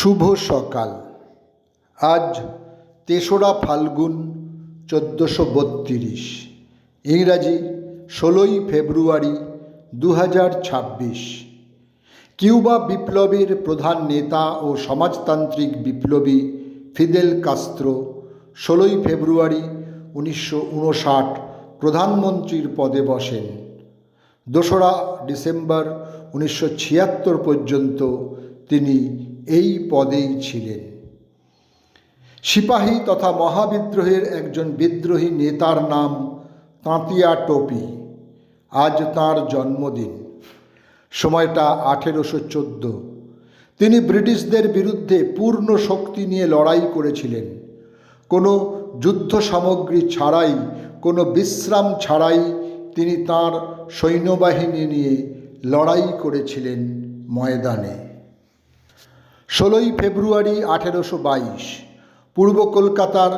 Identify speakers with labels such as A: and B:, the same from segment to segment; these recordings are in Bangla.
A: শুভ সকাল। আজ ৩রা ফাল্গুন ১৪৩২, ইংরাজি ১৬ই ফেব্রুয়ারি ২০২৬। কিউবা বিপ্লবের প্রধান নেতা ও সমাজতান্ত্রিক বিপ্লবী ফিদেল কাস্ত্রো ১৬ই ফেব্রুয়ারি ১৯৫৯ প্রধানমন্ত্রীর পদে বসেন। ২রা ডিসেম্বর ১৯৭৬ পর্যন্ত তিনি এই পদেই ছিলেন। সিপাহী তথা মহাবিদ্রোহের একজন বিদ্রোহী নেতার নাম তাঁতিয়া টোপি। আজ তাঁর জন্মদিন। সময়টা ১৮১৪। তিনি ব্রিটিশদের বিরুদ্ধে পূর্ণ শক্তি নিয়ে লড়াই করেছিলেন। কোনো যুদ্ধ সামগ্রী ছাড়াই, কোনো বিশ্রাম ছাড়াই তিনি তাঁর সৈন্যবাহিনী নিয়ে লড়াই করেছিলেন ময়দানে। ১৬ই ফেব্রুয়ারি ১৮২২ পূর্ব কলকাতার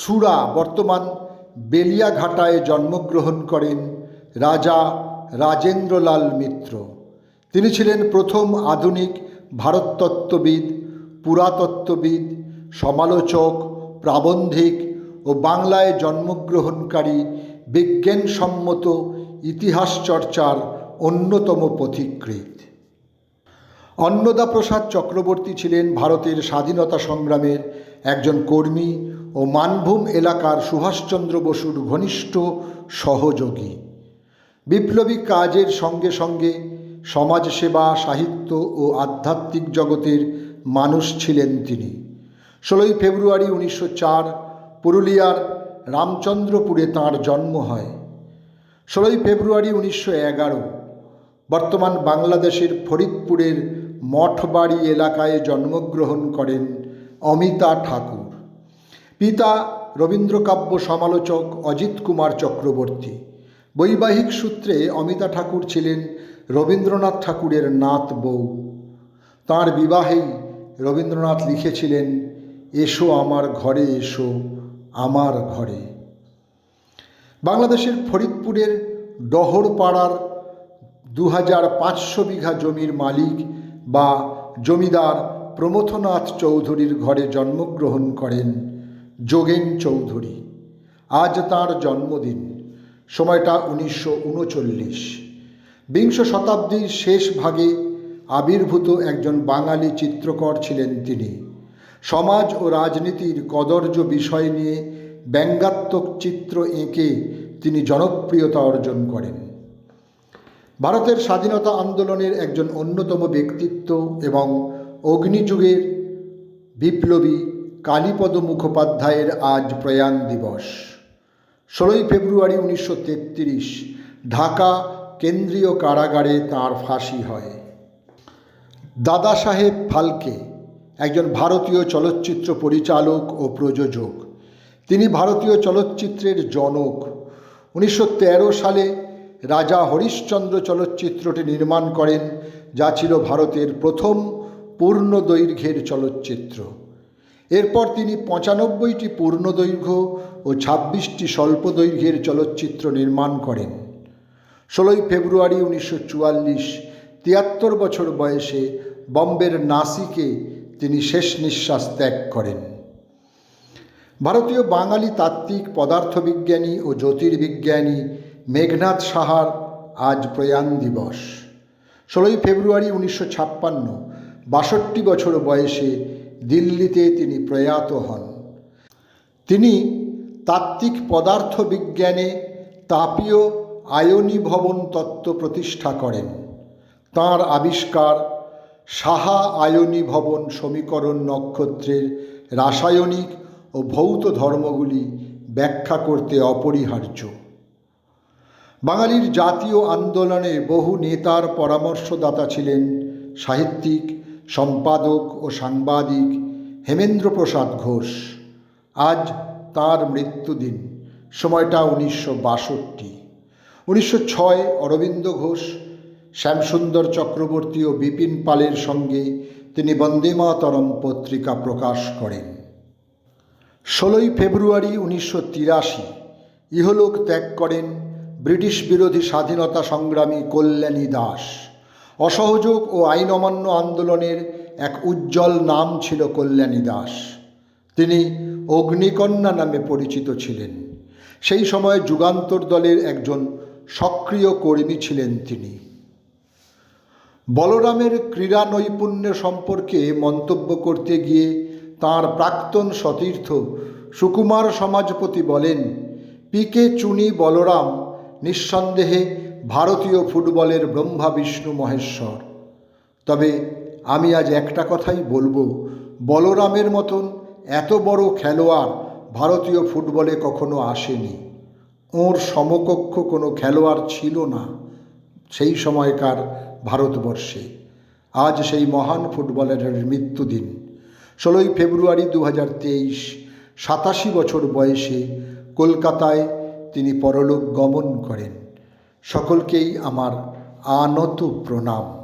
A: সুরা বর্তমান বেলিয়াঘাটায় জন্মগ্রহণ করেন রাজা রাজেন্দ্রলাল মিত্র। তিনি ছিলেন প্রথম আধুনিক ভারততত্ত্ববিদ, পুরাতত্ত্ববিদ, সমালোচক, প্রাবন্ধিক ও বাংলায় জন্মগ্রহণকারী বিজ্ঞানসম্মত ইতিহাস চর্চার অন্যতম পথিকৃৎ। অন্নদাপ্রসাদ চক্রবর্তী ছিলেন ভারতের স্বাধীনতা সংগ্রামের একজন কর্মী ও মানভূম এলাকার সুভাষচন্দ্র বসুর ঘনিষ্ঠ সহযোগী। বিপ্লবী কাজের সঙ্গে সঙ্গে সমাজসেবা, সাহিত্য ও আধ্যাত্মিক জগতের মানুষ ছিলেন তিনি। ১৬ই ফেব্রুয়ারি ১৯০৪ পুরুলিয়ার রামচন্দ্রপুরে তাঁর জন্ম হয়। ১৬ই ফেব্রুয়ারি ১৯১১ বর্তমান বাংলাদেশের ফরিদপুরের মঠবাড়ি এলাকায় জন্মগ্রহণ করেন অমিতা ঠাকুর। পিতা রবীন্দ্রকাব্য সমালোচক অজিত কুমার চক্রবর্তী। বৈবাহিক সূত্রে অমিতা ঠাকুর ছিলেন রবীন্দ্রনাথ ঠাকুরের নাত বউ। তাঁর বিবাহেই রবীন্দ্রনাথ লিখেছিলেন, এসো আমার ঘরে, এসো আমার ঘরে। বাংলাদেশের ফরিদপুরের ডহরপাড়ার ২৫০০ বিঘা জমির মালিক বা জমিদার প্রমথনাথ চৌধুরীর ঘরে জন্মগ্রহণ করেন যোগেন চৌধুরী। আজ তাঁর জন্মদিন। সময়টা ১৯৩৯। বিংশ শতাব্দীর শেষ ভাগে আবির্ভূত একজন বাঙালি চিত্রকর ছিলেন তিনি। সমাজ ও রাজনীতির কদর্য বিষয় নিয়ে ব্যঙ্গাত্মক চিত্র এঁকে তিনি জনপ্রিয়তা অর্জন করেন। ভারতের স্বাধীনতা আন্দোলনের একজন অন্যতম ব্যক্তিত্ব এবং অগ্নিযুগের বিপ্লবী কালীপদ মুখোপাধ্যায়ের আজ প্রয়াণ দিবস। ১৬ই ফেব্রুয়ারি ১৯৩৩ ঢাকা কেন্দ্রীয় কারাগারে তাঁর ফাঁসি হয়। দাদা সাহেব ফালকে একজন ভারতীয় চলচ্চিত্র পরিচালক ও প্রযোজক। তিনি ভারতীয় চলচ্চিত্রের জনক। ১৯১৩ সালে রাজা হরিশ্চন্দ্র চলচ্চিত্রটি নির্মাণ করেন, যা ছিল ভারতের প্রথম পূর্ণ দৈর্ঘ্যের চলচ্চিত্র। এরপর তিনি ৯৫টি পূর্ণদৈর্ঘ্য ও ২৬টি স্বল্প দৈর্ঘ্যের চলচ্চিত্র নির্মাণ করেন। ১৬ই ফেব্রুয়ারি ১৯৪৪ ৭৩ বছর বয়সে বম্বের নাসিকে তিনি শেষ নিঃশ্বাস ত্যাগ করেন। ভারতীয় বাঙালি তাত্ত্বিক, পদার্থবিজ্ঞানী ও জ্যোতির্বিজ্ঞানী মেঘনাদ সাহার আজ প্রয়াণ দিবস। ১৬ই ফেব্রুয়ারি ১৯৫৬ ৬২ বছর বয়সে দিল্লিতে তিনি প্রয়াত হন। তিনি তাত্ত্বিক পদার্থবিজ্ঞানে তাপীয় আয়নীভবন তত্ত্ব প্রতিষ্ঠা করেন। তাঁর আবিষ্কার সাহা আয়নীভবন সমীকরণ নক্ষত্রের রাসায়নিক ও ভৌত ধর্মগুলি ব্যাখ্যা করতে অপরিহার্য। বাঙালির জাতীয় আন্দোলনে বহু নেতার পরামর্শদাতা ছিলেন সাহিত্যিক, সম্পাদক ও সাংবাদিক হেমেন্দ্রপ্রসাদ ঘোষ। আজ তাঁর মৃত্যুদিন। সময়টা ১৯৬২। ১৯০৬ অরবিন্দ ঘোষ, শ্যামসুন্দর চক্রবর্তী ও বিপিন পালের সঙ্গে তিনি বন্দে মাতরম পত্রিকা প্রকাশ করেন। ১৬ই ফেব্রুয়ারি ১৯৮৩ ইহলোক ত্যাগ করেন ব্রিটিশ বিরোধী স্বাধীনতা সংগ্রামী কল্যাণী দাস। অসহযোগ ও আইন অমান্য আন্দোলনের এক উজ্জ্বল নাম ছিল কল্যাণী দাস। তিনি অগ্নিকন্যা নামে পরিচিত ছিলেন। সেই সময়ে যুগান্তর দলের একজন সক্রিয় কর্মী ছিলেন তিনি। বলরামের ক্রীড়া নৈপুণ্য সম্পর্কে মন্তব্য করতে গিয়ে তাঁর প্রাক্তন সতীর্থ সুকুমার সমাজপতি বলেন, পিকে চুনি বলরাম নিঃসন্দেহে ভারতীয় ফুটবলের ব্রহ্মা বিষ্ণু মহেশ্বর। তবে আমি আজ একটা কথাই বলবো, বলরামের মতন এত বড় খেলোয়াড় ভারতীয় ফুটবলে কখনো আসেনি। ওর সমকক্ষ কোনো খেলোয়াড় ছিল না সেই সময়কার ভারতবর্ষে। আজ সেই মহান ফুটবলারের মৃত্যুদিন। 16ই ফেব্রুয়ারি 2023, 87 বছর বয়সে কলকাতায় তিনি পরলোক গমন করেন। সকলকেই আমার আনত প্রণাম।